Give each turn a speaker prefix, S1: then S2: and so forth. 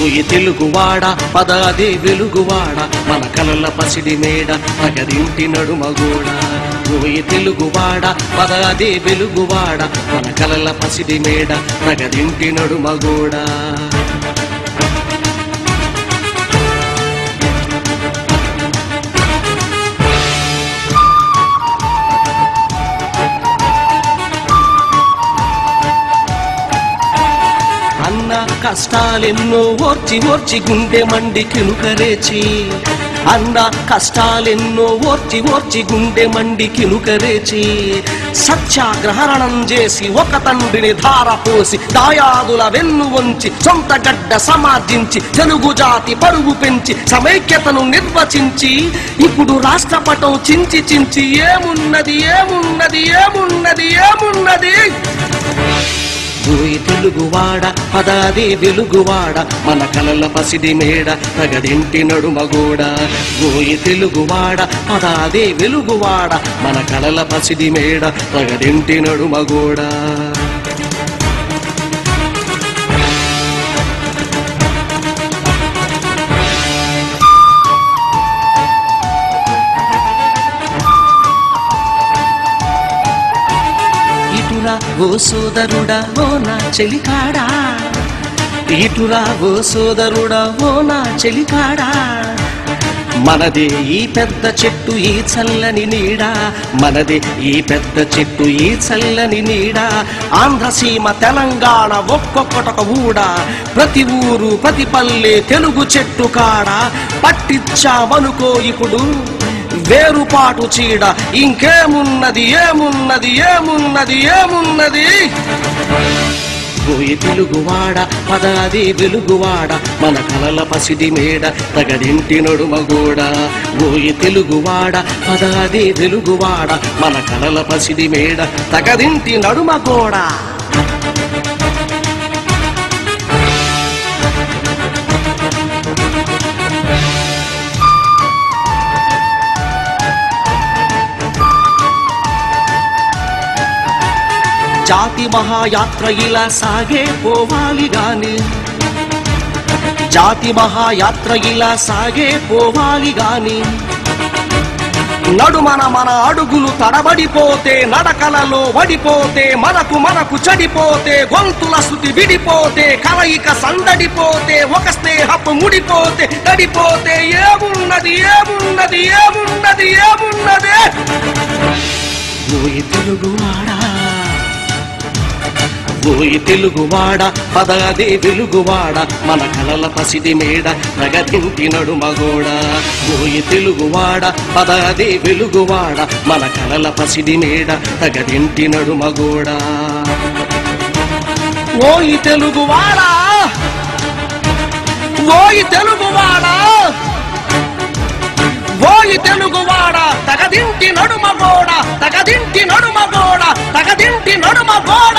S1: ఓయి తెలుగువాడ పదాది వెలుగువాడ మన కలల పసిడి మేడ తగదింటి నడుమగోడ ఓయి తెలుగువాడ పదాది వెలుగువాడ మన కలల పసిడి మేడ తగదింటి నడుమగోడ కష్టాలెన్నో ఓర్చి ఓర్చి గుండె మండి కినుకరేచి అన్న కష్టాలెన్నో ఓర్చి ఓర్చి గుండె మండి కినుకరేచి సత్యాగ్రహణం చేసి ఒక తండ్రిని ధారపోసి దాయాదుల వెన్ను వంచి సొంత గడ్డ సమార్జించి తెలుగు జాతి పరుగు పెంచి సమైక్యతను నిర్వచించి ఇప్పుడు రాష్ట్రపటం చించి చించి ఏమున్నది ఏమున్నది ఏమున్నది ఏమున్నది ఓయి తెలుగువాడ పదాది వెలుగువాడ మన కలల పసిడి మేడ తగదింటి నడుమగోడ ఓయి తెలుగువాడ పదాది వెలుగువాడ మన కలల పసిడి మేడ తగదింటి నడుమగోడ ఓ సోదరుడా ఓ నా చెలికాడా ఇటురా ఓ సోదరుడా ఓ నా చెలికాడా మనదే ఈ పెద్ద చెట్టు ఈ చల్లని నీడ మనదే ఈ పెద్ద చెట్టు ఈ చల్లని నీడ ఆంధ్రసీమ తెలంగాణ ఒక్కొక్కటొక ఊడ ప్రతి ఊరు ప్రతి పల్లె తెలుగు చెట్టు కాడ పట్టించామనుకో ఇప్పుడు వేరుపాటు చీడ ఇంకేమున్నది ఏమున్నది ఏమున్నది ఏమున్నది ఓయి తెలుగువాడ పదాది వెలుగువాడ మన కలల పసిడి మేడ తగదింటి నడుమగోడ ఓయి తెలుగువాడ పదాది వెలుగువాడ మన కలల పసిడి మేడ తగదింటి నడుమగోడ జాతి మహాయాత్ర ఇలా సాగే పోవాలి గాని జాతి మహాయాత్ర ఇలా సాగే పోవాలి గాని నడుమన మన అడుగులు తడబడిపోతే నడకలలో వడిపోతే మనకు చెడిపోతే గొంతుల శృతి విడిపోతే కలయిక సందడిపోతే ఒక స్నేహపు ముడిపోతే తడిపోతే ఏమున్నది ఏమున్నది ఏమున్నది ఏమున్నది ఓయి తెలుగువాడా ఓయి తెలుగువాడ పదాది వెలుగువాడ మన కలల పసిడి మేడ తగదింటి నడుమగోడ ఓయి తెలుగువాడ పదాది వెలుగువాడ మన కలల పసిడి మేడ తగదింటి నడుమగోడ ఓయి తెలుగువాడ ఓయి తెలుగువాడ ఓయి తెలుగువాడ తగదింటి నడుమగోడ తగదింటి నడుమగోడ తగదింటి నడుమగోడ